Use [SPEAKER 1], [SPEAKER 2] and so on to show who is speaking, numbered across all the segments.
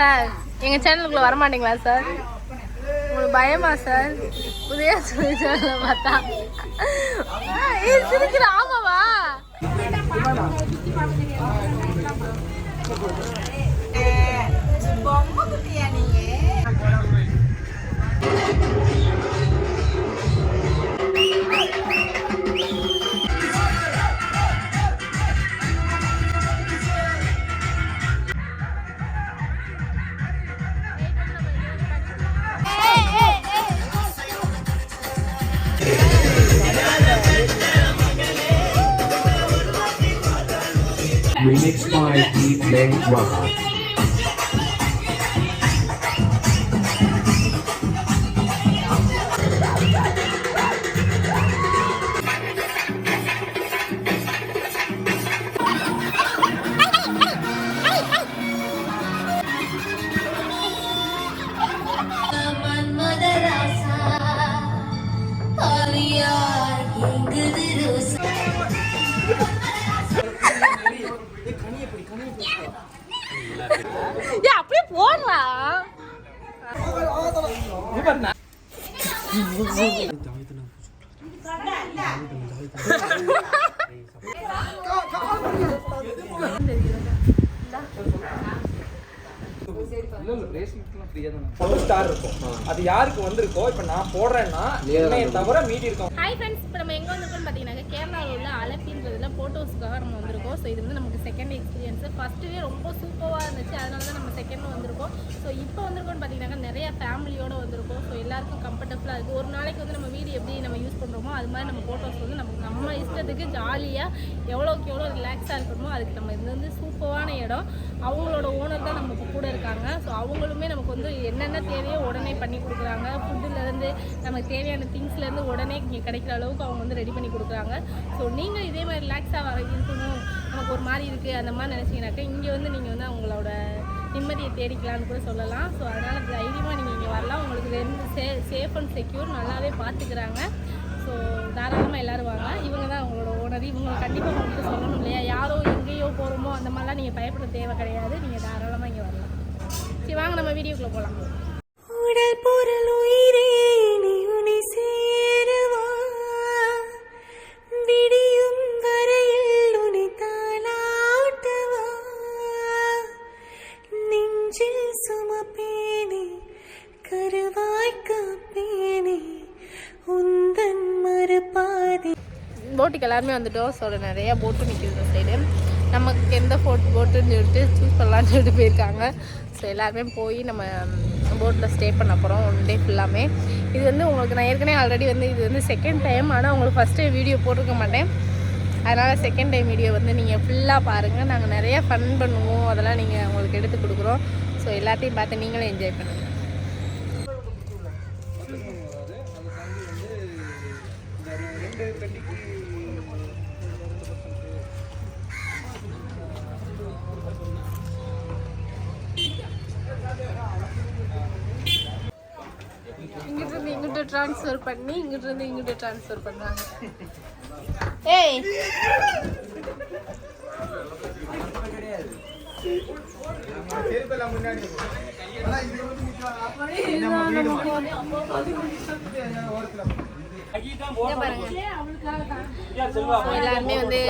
[SPEAKER 1] Sir எங்கள் சேனலுக்குள்ளே வரமாட்டீங்களா sir? உங்களுக்கு பயமா சார்? உதயா சொல்லிச்சால பார்த்தா சிரிக்கிற ஆமாவா? பொம்மை குட்டியா நீங்க?
[SPEAKER 2] Remixed by D-Play Rock.
[SPEAKER 1] அப்படியே போடலாம்.
[SPEAKER 3] ஸ்டார் இருக்கும். அது யாருக்கு வந்திருக்கோ இப்போ நான் போடுறேன்னா என்னைய தவிர மீதி இருக்கும்.
[SPEAKER 1] ஹாய் ஃப்ரெண்ட்ஸ், இப்போ நம்ம எங்கே வந்திருக்கோம்னு பார்த்தீங்கன்னா கேரளாவில் உள்ள அலப்பின்றதுல ஃபோட்டோஸ்க்காக நம்ம வந்திருக்கோம். ஸோ இது வந்து நமக்கு செகண்ட் எக்ஸ்பீரியன்ஸு. ஃபஸ்ட்டுவே ரொம்ப சூப்பராக இருந்துச்சு, அதனால தான் நம்ம செகண்டும் வந்திருக்கோம். ஸோ இப்போ வந்திருக்கோம்னு பார்த்தீங்கன்னா நிறைய ஃபேமிலியோடு வந்திருக்கோம். ஸோ எல்லாருக்கும் கம்ஃபர்டபுளாக இருக்குது. ஒரு நாளைக்கு வந்து நம்ம வீடு எப்படி நம்ம யூஸ் பண்ணுறோமோ அது மாதிரி நம்ம ஃபோட்டோஸ் வந்து நம்ம இஷ்டத்துக்கு ஜாலியாக எவ்வளோக்கு எவ்வளோ ரிலாக்ஸாக இருக்கணுமோ அதுக்கு நம்ம இது வந்து சூப்பரான இடம். அவங்களோட ஓனர் தான் நம்ம கூட இருக்காங்க. ஸோ அவங்களுமே நமக்கு வந்து என்னென்ன தேவையோ உடனே பண்ணி கொடுக்குறாங்க. ஃபுட்டுலேருந்து நமக்கு தேவையான திங்ஸ்லேருந்து உடனே இங்கே கிடைக்கிற அளவுக்கு அவங்க வந்து ரெடி பண்ணி கொடுக்குறாங்க. ஸோ நீங்கள் இதே மாதிரி ரிலாக்ஸாக இருக்கணும், நமக்கு ஒரு மாதிரி இருக்குது அந்த மாதிரி நினச்சிங்கனாக்கா இங்கே வந்து நீங்கள் வந்து அவங்களோட நிம்மதியை தேடிக்கலான்னு கூட சொல்லலாம். ஸோ அதனால் தைரியமாக நீங்கள் இங்கே வரலாம். உங்களுக்கு ரெண்டு சேஃப் அண்ட் செக்யூர் நல்லாவே பார்த்துக்கிறாங்க. ஸோ தாராளமாக எல்லோரும் வாங்க. இவங்க தான் அவங்களோட ஓனர். இவங்க கண்டிப்பாக உங்களுக்கு சொல்லணும் இல்லையா, யாரோ எங்கேயோ போகிறோமோ அந்த மாதிரிலாம் நீங்கள் பயப்பட தேவை கிடையாது. நீங்கள் தாராளமாக இங்கே வரலாம். சரி வாங்க நம்ம வீடியோக்குள்ளே போகலாம். உடல் பொருள் உயிரே நீ உன்னை சேருவா, விடியும் வரையில் உன்னை தாலாட்டுவா, நெஞ்சில் சுமப்பேனே கருவாய் காப்பேனே உந்தன் மறுபாதி. போட்டுக்கு எல்லாருமே வந்துட்டோம். ஸோ நிறைய போட்டு நிற்கிது சைடு. நமக்கு எந்த போட்டுன்னு சொல்லிட்டு சூஸ் பண்ணலான்னு சொல்லிட்டு போயிருக்காங்க. ஸோ எல்லாருமே போய் நம்ம போட்டில் ஸ்டே பண்ண போகிறோம் 1 டே ஃபுல்லாமே. இது வந்து உங்களுக்கு நான் ஏற்கனவே ஆல்ரெடி வந்து இது வந்து செகண்ட் டைம், ஆனால் உங்களுக்கு ஃபஸ்ட் டைம் வீடியோ போட்டிருக்க மாட்டேன். அதனால் செகண்ட் டைம் வீடியோ வந்து நீங்கள் ஃபுல்லாக பாருங்கள். நாங்கள் நிறையா ஃபன் பண்ணுவோம், அதெல்லாம் நீங்கள் உங்களுக்கு எடுத்து கொடுக்குறோம். ஸோ எல்லாத்தையும் பார்த்து நீங்களே என்ஜாய் பண்ணுங்கள். இங்கிட்டிருந்து இங்கிட்ட ட்ரான்ஸ்ஃபர் பண்ணி இங்கிட்டிருந்து இங்கிட்ட ட்ரான்ஸ்ஃபர் பண்ணுறாங்க. ஏய் எல்லாருமே வந்து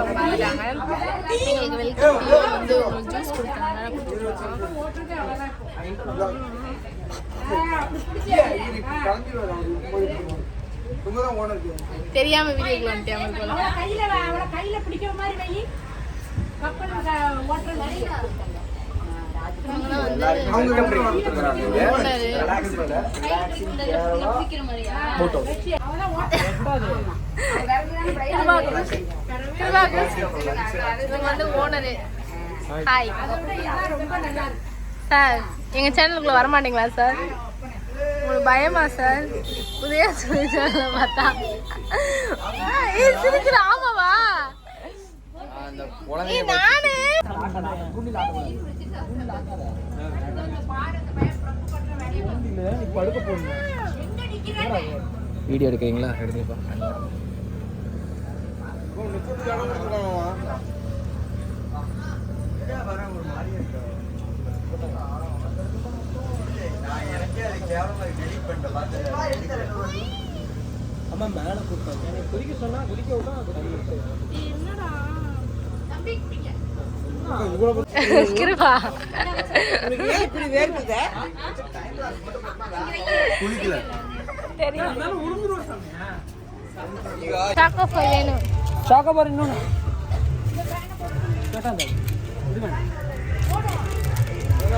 [SPEAKER 1] வந்துட்டாங்க. எங்களுக்கு வெல்கம் வந்து உங்களுக்கு ஜூஸ் கொடுத்தாங்க. தெரியாம வீடியோக்குள்ள வந்துட்டேன். ஓனரு ஹாய் சார், எங்க சேனலுக்குள்ள வரமாட்டீங்களா சார்? உங்களுக்கு பயமா சார்? உதயா சொல்லிச்சால பார்த்தா சிரிக்கிற ஆமாவா? நானு
[SPEAKER 3] வீடியோ எடுக்கிறீங்களா? எடுத்துப்பா. அம்மா மேலே கூப்பிட்டாங்க எனக்கு குடிக்க சொன்னா குடிக்க விட்டா
[SPEAKER 1] என்னடா
[SPEAKER 4] கிருபா தெரியும் சாக்கோபார் வேணும்.
[SPEAKER 3] சாக்கோபார் இன்னொன்று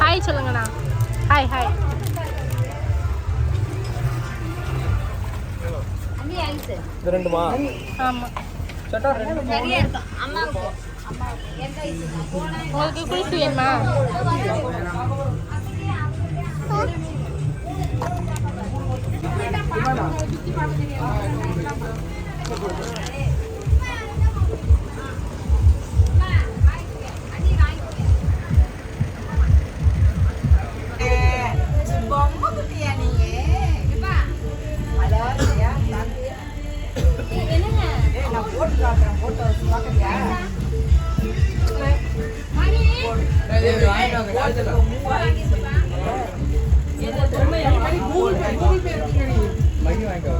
[SPEAKER 1] ஹாய் சொல்லுங்கண்ணா. Hi hi.
[SPEAKER 3] இது ரெண்டுமா?
[SPEAKER 1] ஆமாம்
[SPEAKER 3] சட்டா ரெண்டு
[SPEAKER 1] உங்களுக்கு குளிச்சு வேணுமா?
[SPEAKER 3] மகி வாங்கிக்கோ.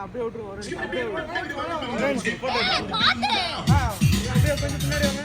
[SPEAKER 3] அப்படியே விட்டுரு அப்படியே கொஞ்சம் பின்னாடி வாங்க.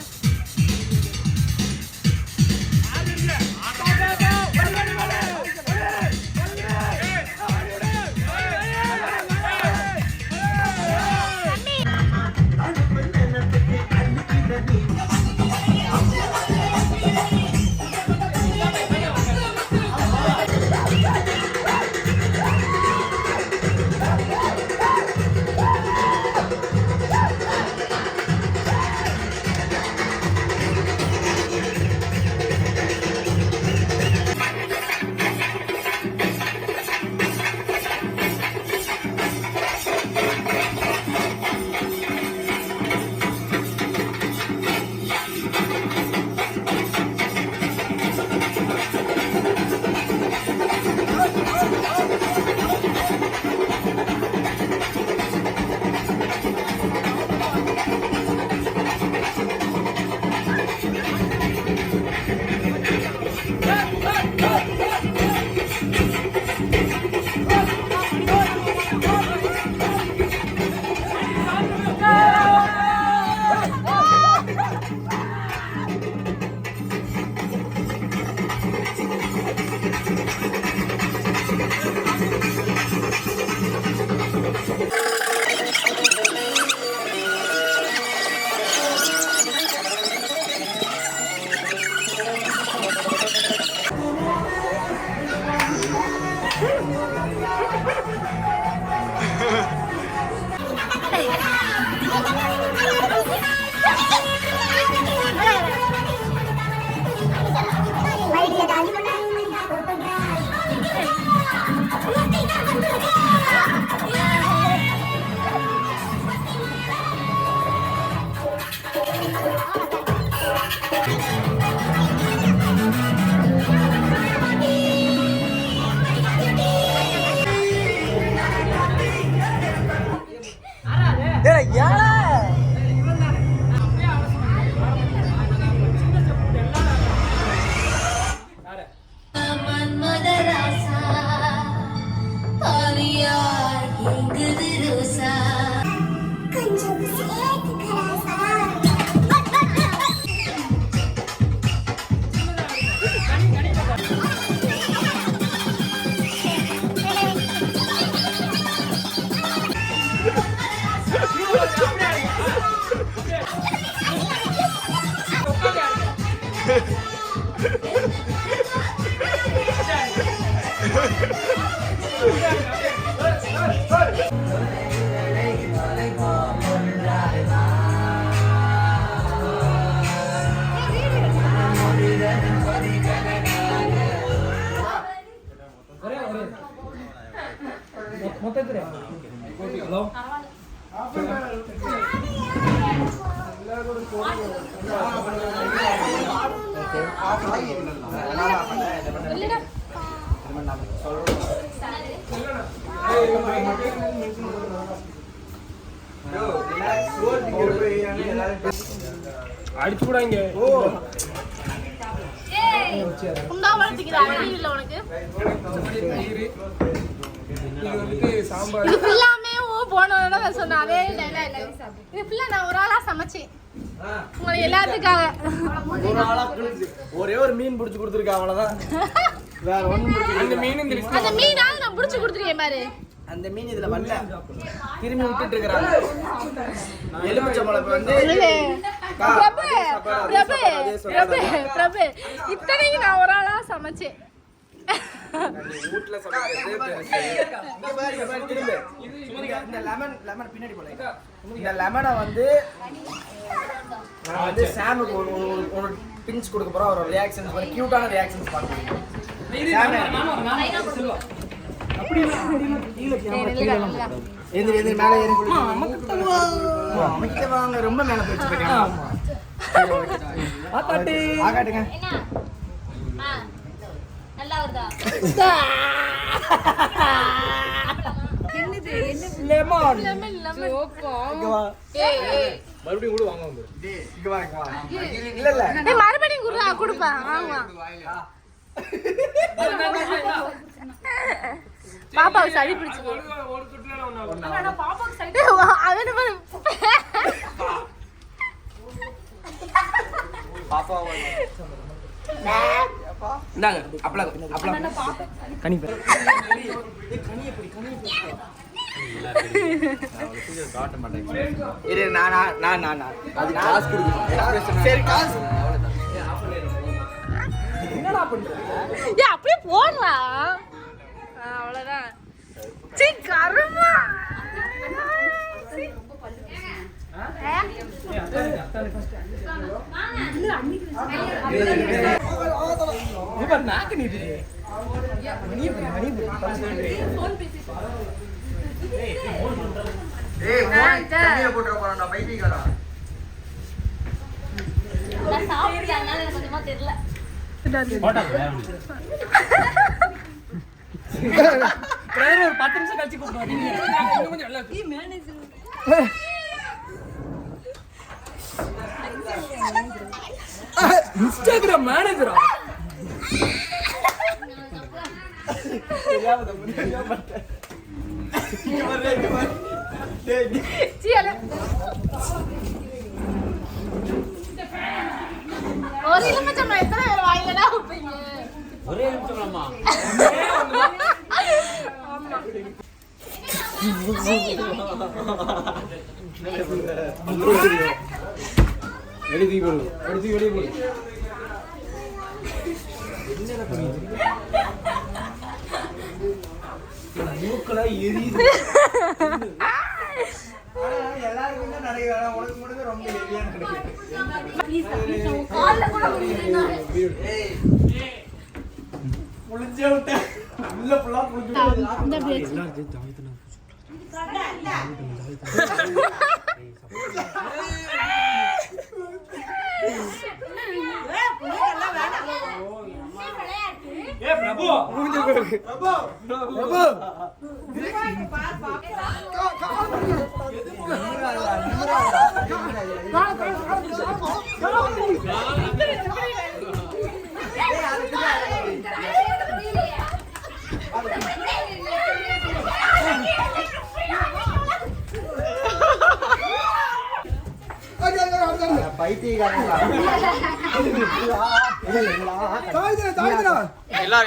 [SPEAKER 3] மொத்தத்துல ஹலோ அடிச்சு விடாங்க.
[SPEAKER 1] இது ஃபுல்லாமே போனோட சொன்னேன். அதே இது ஃபுல்லா நான் ஒரு ஆளா சமைச்சேன் உங்களுக்கு எல்லாத்துக்காக.
[SPEAKER 5] ஒரே ஒரு மீன் பிடிச்சு கொடுத்துருக்கேன், அவ்வளவுதான். வேற ஒண்ணும்
[SPEAKER 3] அந்த மீன் இந்த லிஸ்ட்
[SPEAKER 1] அந்த மீனால நான் புடிச்சு கொடுத்துருக்கேன் பாரு.
[SPEAKER 5] அந்த மீன் இதுல வரல, திரும்பி விட்டுட்டு இருக்கிறாங்க. எலுமிச்சம்பழம் வந்து
[SPEAKER 1] பிரபு பிரபு பிரபு பிரபு இத்தனைக்கு நான் ஒரு ஆளா சமைச்சேன்.
[SPEAKER 5] வீட்டுல சமைக்கிறது திரும்ப இந்த லெமன் பின்னாடி போல. இந்த லெமனை வந்து நான் வந்து சாமுக்கு ஒரு பிஞ்ச் கொடுக்க போறோம். ஒரு ரியாக்ஷன்ஸ், ஒரு கியூட்டான ரியாக்ஷன்ஸ் பார்க்கணும். வாங்க, ரொம்ப மேல போயிடுச்சு. ஆகாட்டுங்க.
[SPEAKER 4] நல்லா வருதா?
[SPEAKER 3] லெமன்
[SPEAKER 1] ஏய் ஏய்
[SPEAKER 3] மறுபடியும் கூட வாங்க வந்து
[SPEAKER 5] இங்க வா, இங்க வா. இல்ல இல்ல
[SPEAKER 1] ஏய் மறுபடியும் குடுறா குடுப்பேன். வாங்க பாப்பாவுக்கு சளி பிடிச்சிருக்கு.
[SPEAKER 3] ஒரு துட்டுல ஒண்ணா
[SPEAKER 1] பாப்பாவுக்கு சளி அவனு
[SPEAKER 5] பாப்பா
[SPEAKER 3] இந்தாங்க அப்பள கனி பேர்
[SPEAKER 5] இரு, நான் அது காசு கொடுக்கணும். சரி, காசு
[SPEAKER 3] என்னடா பண்ற?
[SPEAKER 1] ஏய் அப்படியே போடுறா. அவ்வளவுதான். சீ கருமா.
[SPEAKER 3] இப்ப நாக்கு நீட்டு
[SPEAKER 5] போட்டுற போறா பைத்தியக்காரா.
[SPEAKER 4] நான் சாப்பிட்டேன், அதனால எனக்கு கொஞ்சமா தெரியல.
[SPEAKER 3] ஒரு 10 நிமிஷம் கழிச்சு கூப்பிடுவாங்க. இன்ஸ்டாகிராம் மேனேஜரா?
[SPEAKER 1] ஒரு எலுமிச்சம் எத்தனை பேர் வாயிலடா வைப்பீங்க?
[SPEAKER 6] ஒரே நிமிஷம்லாமா?
[SPEAKER 3] எழுதி போடு, எழுதி வெளியே போடு. மூக்கலா எரியுது.
[SPEAKER 5] எல்லாருக்கும் தான் நிறைய வேலை, உனக்கு மட்டும் ரொம்ப ஹெவியா நடக்குது. புளிஞ்சே விட்டேன். உள்ள புள்ளா புளிஞ்சு
[SPEAKER 3] பிரபு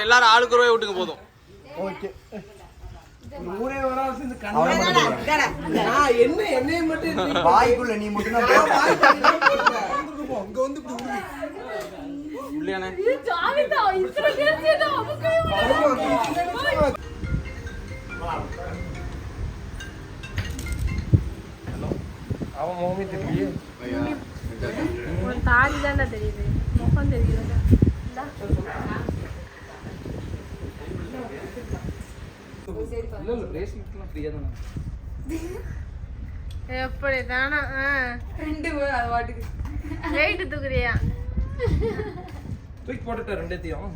[SPEAKER 6] எல்லாரும் ஆளுக்கு ரூபாய் விட்டுங்க போதும்.
[SPEAKER 5] வாய்க்குள்ள நீ மட்டும்
[SPEAKER 6] இல்லையானே
[SPEAKER 1] ஜாலிதா இத்தனை பேர் சேர்ந்து அவக்கவே
[SPEAKER 3] அவன் மோமி தெரியலையே.
[SPEAKER 1] ஒரு தாடி தான்டா தெரியுது முகம் தெரியுதுடா
[SPEAKER 3] இல்ல இல்ல பிரேஸ்லெட்லாம் ஃப்ரீயா தானே.
[SPEAKER 1] எப்படி தானா வெயிட் தூக்குறியா
[SPEAKER 3] தூக்கி போட்டுட்ட ரெண்டத்தையும்.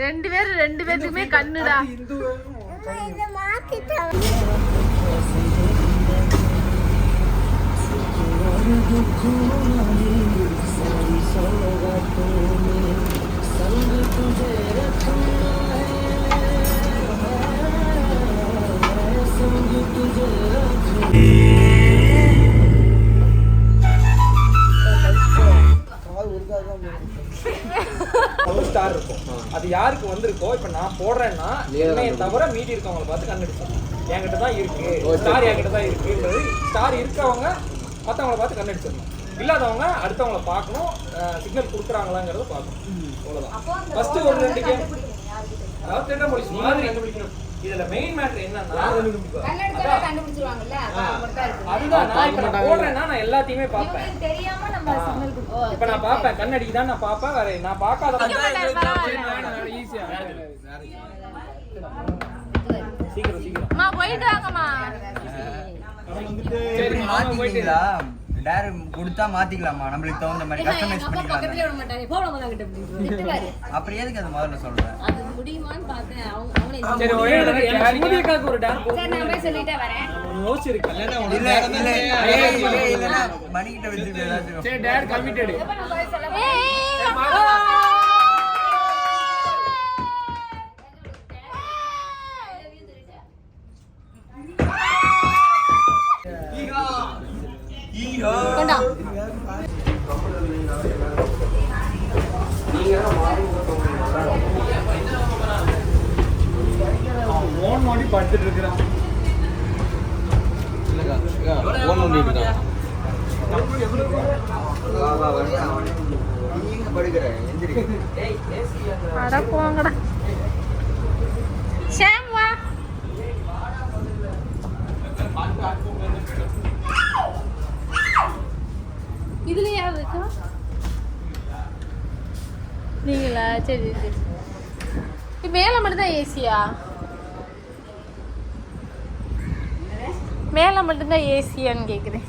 [SPEAKER 1] ரெண்டு பேத்துக்குமே கண்ணுடா
[SPEAKER 3] இந்து ஸ்டார் இருக்கும். அது யாருக்கு வந்திருக்கோ இப்ப நான் போடுறேன்னா என்னைய தவிர மீதி இருக்கவங்களை பார்த்து கண்ணடிச்சோம். என்கிட்ட தான் இருக்கு ஸ்டார், என்கிட்ட தான் இருக்குன்றது. ஸ்டார் இருக்கவங்க மற்றவங்களை பார்த்து கண்ணடிச்சிடணும். இல்லாதவங்க அடுத்தவங்களை பார்க்கணும், சிக்னல் கொடுக்குறாங்களாங்கிறத பார்க்கணும். அவ்வளோதான். ஃபர்ஸ்ட் ஒரு 2 கேம் அதாவது திட்டம் முடிச்சு மாதிரி கண்டுபிடிக்கணும். இதுல மெயின் மேட்டர் என்னன்னா
[SPEAKER 4] கண்டுபிடிச்சிருவாங்கல்ல
[SPEAKER 3] அதுதான். நான் இப்ப நான் போடுறேன்னா நான் எல்லாத்தையுமே பார்ப்பேன்.
[SPEAKER 4] தெரியாம நம்ம சிக்னல் கொடுப்போம்.
[SPEAKER 3] இப்ப நான் பார்ப்பேன், கண்ணடிக்கு தான் நான் பார்ப்பேன். வேற நான் பார்க்காத சீக்கிரம்
[SPEAKER 1] அம்மா போயிட்டு வாங்கம்மா
[SPEAKER 3] சரி மாமா போயிட்டு
[SPEAKER 5] டேர் கொடுத்தா மாத்திக்கலாமா, நம்மளுக்கு தகுந்த மாதிரி கஸ்டமைஸ் பண்ணிக்கலாம்.
[SPEAKER 4] பக்கத்துல விட மாட்டாரு போட மாட்டாங்க திட்டுவாரு.
[SPEAKER 5] அப்படி எதுக்கு அது முதல்ல சொல்றேன்?
[SPEAKER 4] அது முடியுமான்னு பார்த்தேன். அவனே
[SPEAKER 3] சரி ஒரே சூரியக்காக்கு ஒரு டான்ஸ்
[SPEAKER 4] சரி நான் போய் சொல்லிட்டே வரேன்.
[SPEAKER 3] யோசிச்சிருக்கேன்.
[SPEAKER 5] இல்ல மணிக்கிட்ட வச்சு ஏதாச்சும்.
[SPEAKER 3] சரி டாட் கமிட்டட்.
[SPEAKER 4] எப்ப நான் போய் சொல்ல கொண்டா
[SPEAKER 3] ஓன் மாடி படுத்துட்டு இருக்கறான்.
[SPEAKER 6] ஓன் பண்ணிட்டு இருக்கான்.
[SPEAKER 5] நீங்க படுக்கிறேன் எந்திரி.
[SPEAKER 1] அட போங்கடா ஷாம் வா இதுல யார் இருக்கா நீங்களா சரி சரி மேல மட்டும்தான் ஏசியா மேல மட்டும்தான் ஏசியான்னு கேக்குறேன்